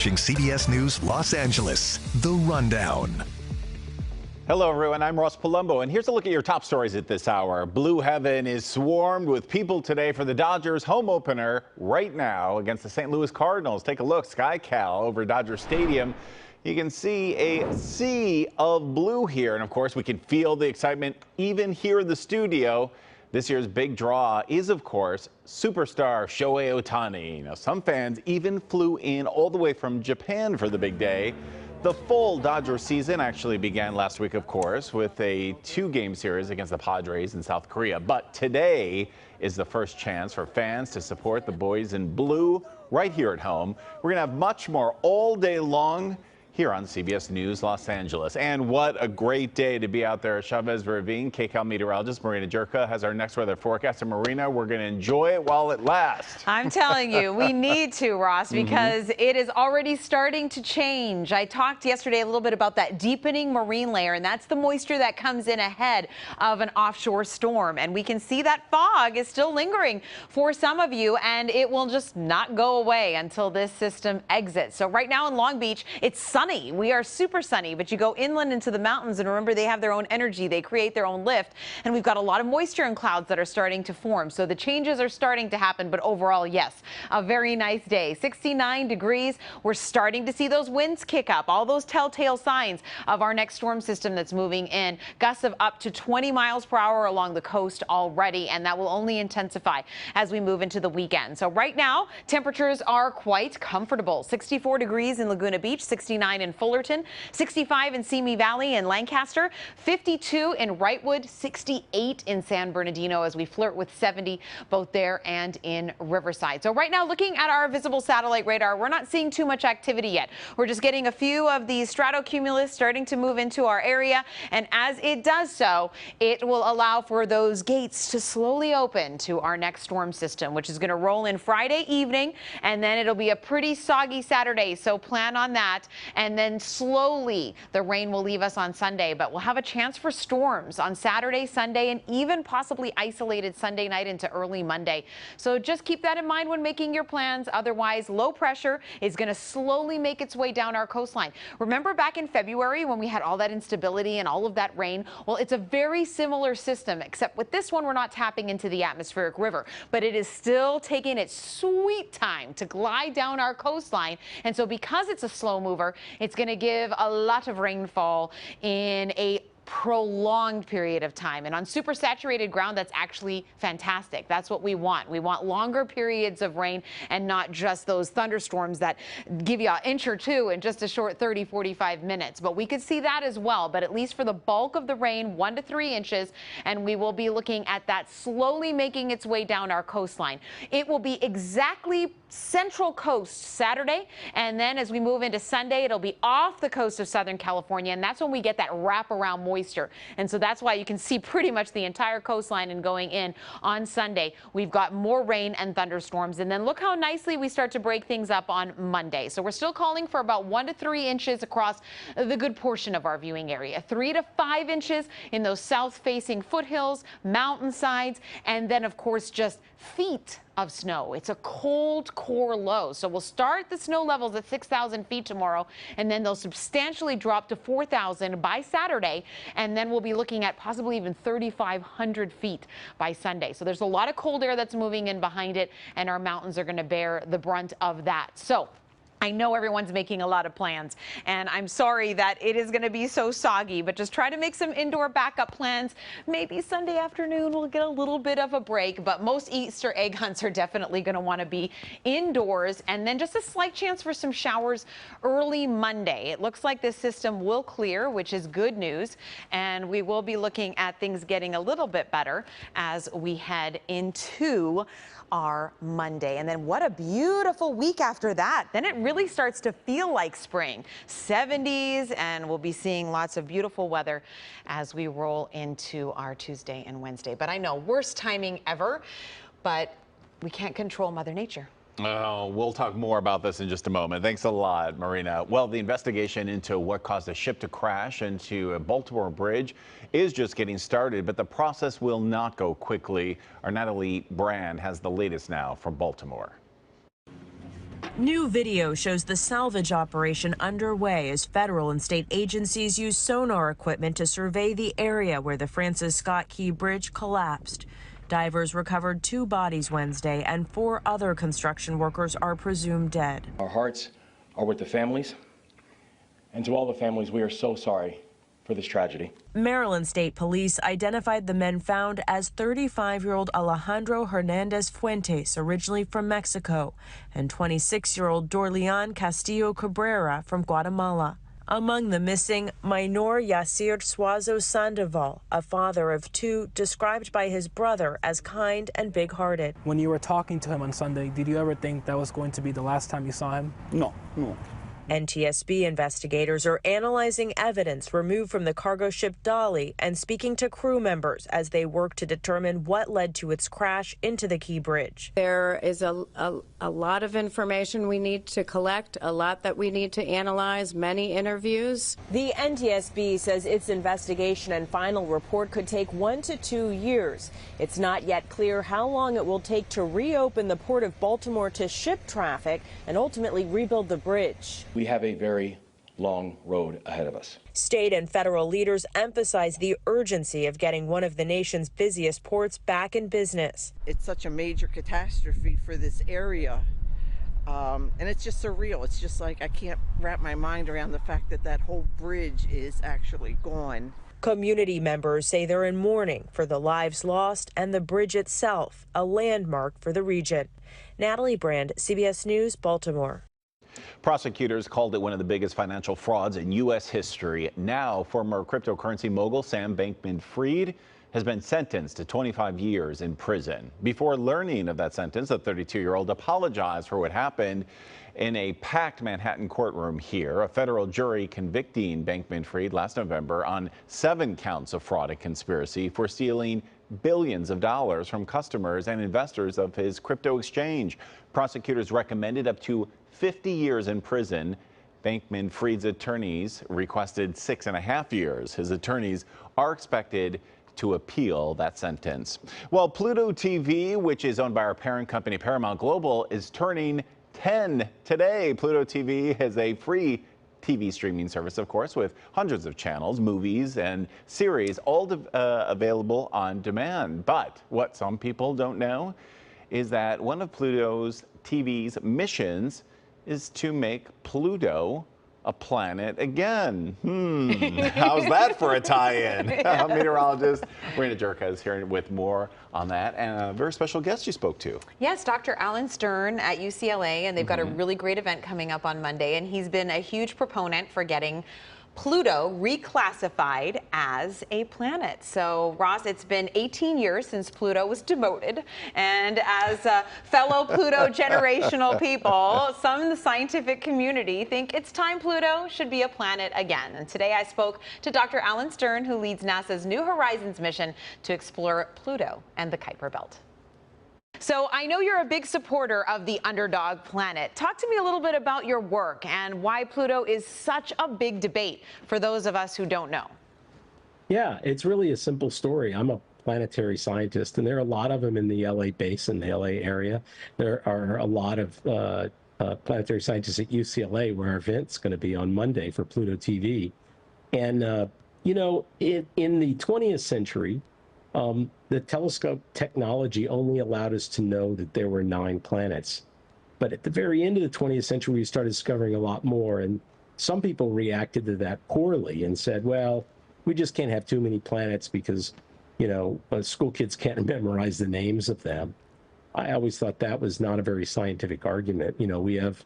CBS News Los Angeles, The Rundown. Hello, everyone. I'm Ross Palumbo, and here's a look at your top stories at this hour. Blue heaven is swarmed with people today for the Dodgers home opener right now against the St. Louis Cardinals. Take a look, SkyCal over Dodger Stadium. You can see a sea of blue here, and of course, we can feel the excitement even here in the studio. This year's big draw is, of course, superstar Shohei Ohtani. Now, some fans even flew in all the way from Japan for the big day. The full Dodger season actually began last week, of course, with a 2-game series against the Padres in South Korea. But today is the first chance for fans to support the boys in blue right here at home. We're going to have much more all day long here on CBS News Los Angeles. And what a great day to be out there at Chavez Ravine. KCAL meteorologist Marina Jurica has our next weather forecast. And Marina, we're going to enjoy it while it lasts. I'm telling you, we need to, Ross, because it is already starting to change. I talked yesterday a little bit about that deepening marine layer, and that's the moisture that comes in ahead of an offshore storm. And we can see that fog is still lingering for some of you, and it will just not go away until this system exits. So right now in Long Beach, it's sunny. We are super sunny, but you go inland into the mountains, and remember, they have their own energy. They create their own lift, and we've got a lot of moisture and clouds that are starting to form. So the changes are starting to happen, but overall, yes, a very nice day. 69 degrees. We're starting to see those winds kick up, all those telltale signs of our next storm system that's moving in. Gusts of up to 20 miles per hour along the coast already, and that will only intensify as we move into the weekend. So right now, temperatures are quite comfortable. 64 degrees in Laguna Beach, 69 in Fullerton, 65 in Simi Valley and Lancaster, 52 in Wrightwood, 68 in San Bernardino as we flirt with 70 both there and in Riverside. So right now, looking at our visible satellite radar, we're not seeing too much activity yet. We're just getting a few of these stratocumulus starting to move into our area, and as it does so, it will allow for those gates to slowly open to our next storm system, which is going to roll in Friday evening, and then it'll be a pretty soggy Saturday, so plan on that. And then slowly the rain will leave us on Sunday, but we'll have a chance for storms on Saturday, Sunday, and even possibly isolated Sunday night into early Monday. So just keep that in mind when making your plans. Otherwise, low pressure is going to slowly make its way down our coastline. Remember back in February when we had all that instability and all of that rain? Well, it's a very similar system, except with this one, we're not tapping into the atmospheric river, but it is still taking its sweet time to glide down our coastline. And so because it's a slow mover, it's going to give a lot of rainfall in a prolonged period of time, and on supersaturated ground, that's actually fantastic. That's what we want. We want longer periods of rain and not just those thunderstorms that give you an inch or two in just a short 30-45 minutes. But we could see that as well. But at least for the bulk of the rain, 1 to 3 inches, and we will be looking at that slowly making its way down our coastline. It will be exactly central coast Saturday, and then as we move into Sunday, it'll be off the coast of Southern California, and that's when we get that wraparound moisture. And so that's why you can see pretty much the entire coastline, and going in on Sunday, we've got more rain and thunderstorms. And then look how nicely we start to break things up on Monday. So we're still calling for about 1 to 3 inches across the good portion of our viewing area, 3 to 5 inches in those south-facing foothills, mountainsides, and then, of course, just feet of snow. It's a cold core low. So we'll start the snow levels at 6,000 feet tomorrow, and then they'll substantially drop to 4,000 by Saturday. And then we'll be looking at possibly even 3,500 feet by Sunday. So there's a lot of cold air that's moving in behind it, and our mountains are going to bear the brunt of that. So I know everyone's making a lot of plans, and I'm sorry that it is going to be so soggy, but just try to make some indoor backup plans. Maybe Sunday afternoon we'll get a little bit of a break, but most Easter egg hunts are definitely going to want to be indoors. And then just a slight chance for some showers early Monday. It looks like this system will clear, which is good news, and we will be looking at things getting a little bit better as we head into our Monday. And then what a beautiful week after that. Then it really starts to feel like spring. 70s, and we'll be seeing lots of beautiful weather as we roll into our Tuesday and Wednesday. But I know, worst timing ever, but we can't control Mother Nature. Oh, we'll talk more about this in just a moment. Thanks a lot, Marina. Well, the investigation into what caused a ship to crash into a Baltimore bridge is just getting started, but the process will not go quickly. Our Natalie Brand has the latest now from Baltimore. New video shows the salvage operation underway as federal and state agencies use sonar equipment to survey the area where the Francis Scott Key Bridge collapsed. Divers recovered 2 bodies Wednesday, and 4 other construction workers are presumed dead. Our hearts are with the families, and to all the families, we are so sorry for this tragedy. Maryland State Police identified the men found as 35-year-old Alejandro Hernandez Fuentes, originally from Mexico, and 26-year-old Dorlean Castillo Cabrera from Guatemala. Among the missing, Minor Yasir Suazo Sandoval, a father of 2, described by his brother as kind and big-hearted. When you were talking to him on Sunday, did you ever think that was going to be the last time you saw him? No. NTSB investigators are analyzing evidence removed from the cargo ship Dolly and speaking to crew members as they work to determine what led to its crash into the Key Bridge. There is a lot of information we need to collect, a lot that we need to analyze, many interviews. The NTSB says its investigation and final report could take 1 to 2 years. It's not yet clear how long it will take to reopen the port of Baltimore to ship traffic and ultimately rebuild the bridge. We have a very long road ahead of us. State and federal leaders emphasize the urgency of getting one of the nation's busiest ports back in business. It's such a major catastrophe for this area, and it's just surreal. It's just like I can't wrap my mind around the fact that that whole bridge is actually gone. Community members say they're in mourning for the lives lost and the bridge itself, a landmark for the region. Natalie Brand, CBS News, Baltimore. Prosecutors called it one of the biggest financial frauds in U.S. history. Now, former cryptocurrency mogul Sam Bankman-Fried has been sentenced to 25 years in prison. Before learning of that sentence, the 32-year-old apologized for what happened in a packed Manhattan courtroom here. A federal jury convicting Bankman-Fried last November on 7 counts of fraud and conspiracy for stealing billions of dollars from customers and investors of his crypto exchange. Prosecutors recommended up to 50 years in prison. Bankman-Fried's attorneys requested 6.5 years. His attorneys are expected to appeal that sentence. Well, Pluto TV, which is owned by our parent company Paramount Global, is turning 10 today. Pluto TV is a free TV streaming service, of course, with hundreds of channels, movies, and series, all available on demand. But what some people don't know is that one of Pluto's TV's missions is to make Pluto a planet again. How's that for a tie-in? Meteorologist Marina Jurica is here with more on that, and a very special guest you spoke to. Yes, Dr. Alan Stern at UCLA, and they've got a really great event coming up on Monday, and he's been a huge proponent for getting Pluto reclassified as a planet. So, Ross, it's been 18 years since Pluto was demoted, and as fellow Pluto generational people, some in the scientific community think it's time Pluto should be a planet again. And today I spoke to Dr. Alan Stern, who leads NASA's New Horizons mission to explore Pluto and the Kuiper Belt. So I know you're a big supporter of the underdog planet. Talk to me a little bit about your work and why Pluto is such a big debate for those of us who don't know. Yeah, it's really a simple story. I'm a planetary scientist, and there are a lot of them in the LA basin, the LA area. There are a lot of planetary scientists at UCLA, where our event's going to be on Monday for Pluto TV. And, you know, in the 20th century, the telescope technology only allowed us to know that there were 9 planets. But at the very end of the 20th century, we started discovering a lot more. And some people reacted to that poorly and said, well, we just can't have too many planets because, you know, school kids can't memorize the names of them. I always thought that was not a very scientific argument. You know, we have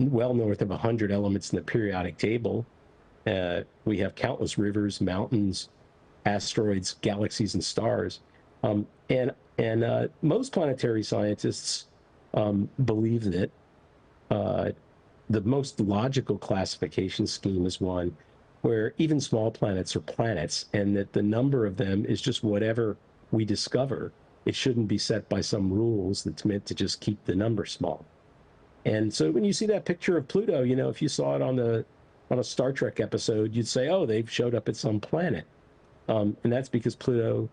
well north of 100 elements in the periodic table. We have countless rivers, mountains, asteroids, galaxies, and stars. And most planetary scientists believe that the most logical classification scheme is one where even small planets are planets, and that the number of them is just whatever we discover. It shouldn't be set by some rules that's meant to just keep the number small. And so when you see that picture of Pluto, you know, if you saw it on a Star Trek episode, you'd say, oh, they've showed up at some planet. And that's because Pluto,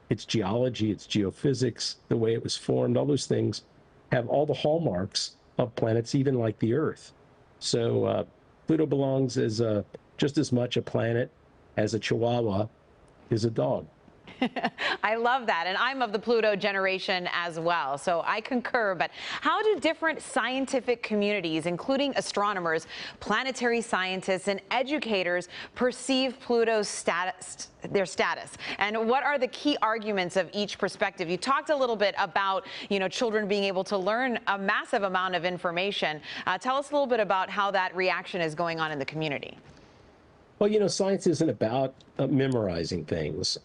its geology, its geophysics, the way it was formed, all those things have all the hallmarks of planets, even like the Earth. So Pluto belongs as just as much a planet as a Chihuahua is a dog. I love that, and I'm of the Pluto generation as well, so I concur. But how do different scientific communities, including astronomers, planetary scientists, and educators, perceive Pluto's status, their status? And what are the key arguments of each perspective? You talked a little bit about, children being able to learn a massive amount of information. Tell us a little bit about how that reaction is going on in the community. Well, science isn't about memorizing things.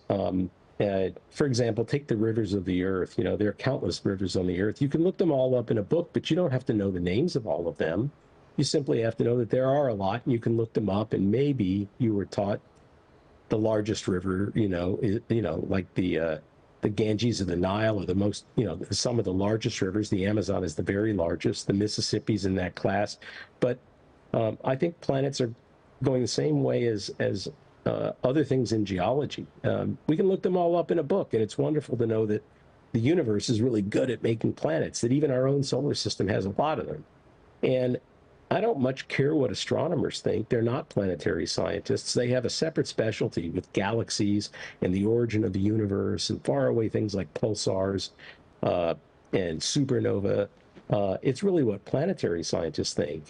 For example, take the rivers of the earth. There are countless rivers on the earth. You can look them all up in a book, but you don't have to know the names of all of them. You simply have to know that there are a lot, and you can look them up, and maybe you were taught the largest river, like the Ganges of the Nile, or the most, some of the largest rivers. The Amazon is the very largest. The Mississippi's in that class. But I think planets are going the same way as other things in geology. We can look them all up in a book, and it's wonderful to know that the universe is really good at making planets, that even our own solar system has a lot of them. And I don't much care what astronomers think. They're not planetary scientists. They have a separate specialty with galaxies and the origin of the universe and faraway things like pulsars and supernova. It's really what planetary scientists think.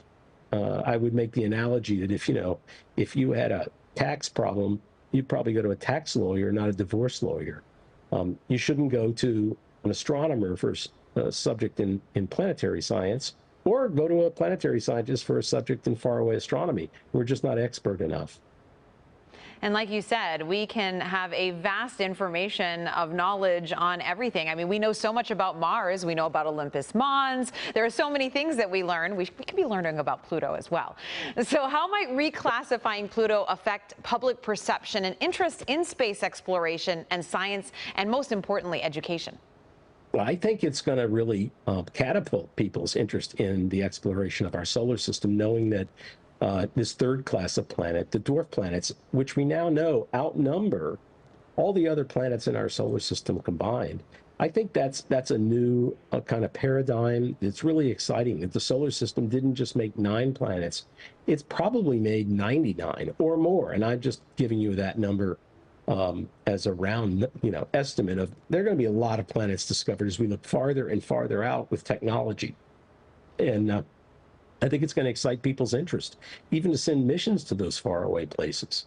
I would make the analogy that if you had a tax problem, you'd probably go to a tax lawyer, not a divorce lawyer. You shouldn't go to an astronomer for a subject in planetary science, or go to a planetary scientist for a subject in faraway astronomy. We're just not expert enough. And like you said, we can have a vast information of knowledge on everything. I mean, we know so much about Mars. We know about Olympus Mons. There are so many things that we learn. We could be learning about Pluto as well. So how might reclassifying Pluto affect public perception and interest in space exploration and science, and most importantly, education? Well, I think it's going to really catapult people's interest in the exploration of our solar system, knowing that this third class of planet, the dwarf planets, which we now know outnumber all the other planets in our solar system combined. I think that's a new kind of paradigm. It's really exciting that the solar system didn't just make 9 planets. It's probably made 99 or more. And I'm just giving you that number as a round, estimate of there are going to be a lot of planets discovered as we look farther and farther out with technology. And I think it's going to excite people's interest, even to send missions to those faraway places.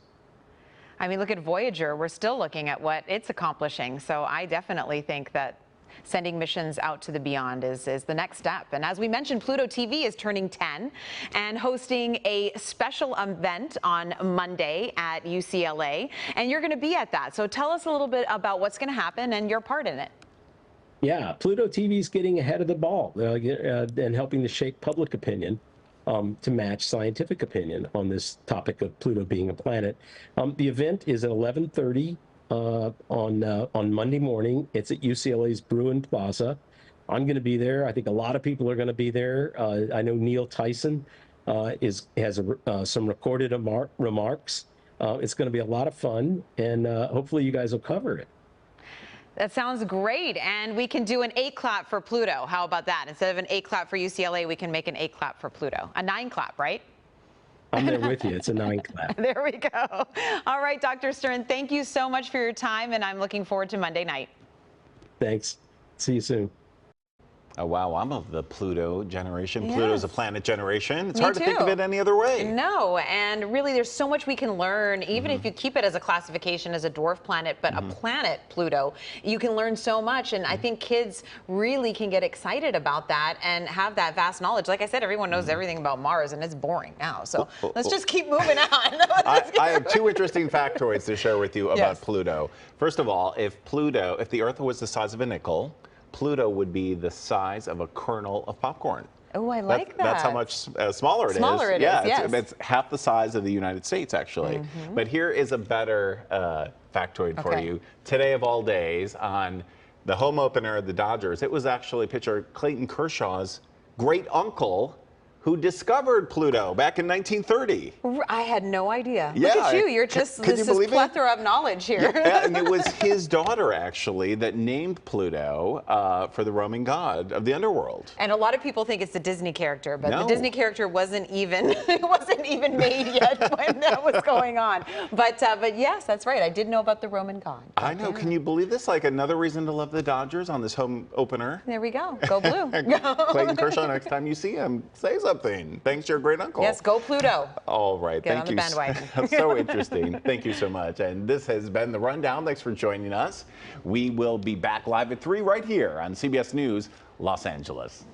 I mean, look at Voyager. We're still looking at what it's accomplishing. So I definitely think that sending missions out to the beyond is the next step. And as we mentioned, Pluto TV is turning 10 and hosting a special event on Monday at UCLA. And you're going to be at that. So tell us a little bit about what's going to happen and your part in it. Yeah, Pluto TV is getting ahead of the ball and helping to shape public opinion to match scientific opinion on this topic of Pluto being a planet. The event is at 11:30 on Monday morning. It's at UCLA's Bruin Plaza. I'm going to be there. I think a lot of people are going to be there. I know Neil Tyson has some recorded remarks. It's going to be a lot of fun, and hopefully you guys will cover it. That sounds great. And we can do an 8 clap for Pluto. How about that? Instead of an 8 clap for UCLA, we can make an 8 clap for Pluto. A 9 clap, right? I'm there with you. It's a 9 clap. There we go. All right, Dr. Stern, thank you so much for your time, and I'm looking forward to Monday night. Thanks. See you soon. Oh, wow, I'm of the Pluto generation. Yes. Pluto's a planet generation. It's Me hard to think of too. it any other way. No, and really there's so much we can learn, even if you keep it as a classification as a dwarf planet, but a planet, Pluto, you can learn so much. And I think kids really can get excited about that and have that vast knowledge. Like I said, everyone knows everything about Mars, and it's boring now. So let's just keep moving on. I have 2 interesting factoids to share with you about Yes. Pluto. First of all, if the Earth was the size of a nickel, Pluto would be the size of a kernel of popcorn. Oh, I like that. That's how much smaller it is. Smaller it is, yeah, yes. it's half the size of the United States, actually. But here is a better factoid for you. Today of all days, on the home opener of the Dodgers, it was actually pitcher Clayton Kershaw's great uncle who discovered Pluto back in 1930. I had no idea. Yeah, Look at you. You're just, can this you believe is plethora of knowledge here. Yeah, and it was his daughter, actually, that named Pluto for the Roman god of the underworld. And a lot of people think it's the Disney character, but No. the Disney character wasn't even it wasn't even made yet when that was going on. But yes, that's right. I did know about the Roman god. I know. Can you believe this? Like another reason to love the Dodgers on this home opener. There we go. Go Blue. Clayton Kershaw, next time you see him, say something. Thanks to your great uncle. Yes, go Pluto. All right. Get Thank on the you. bandwagon. So interesting. Thank you so much. And this has been The Rundown. Thanks for joining us. We will be back live at 3 right here on CBS News Los Angeles.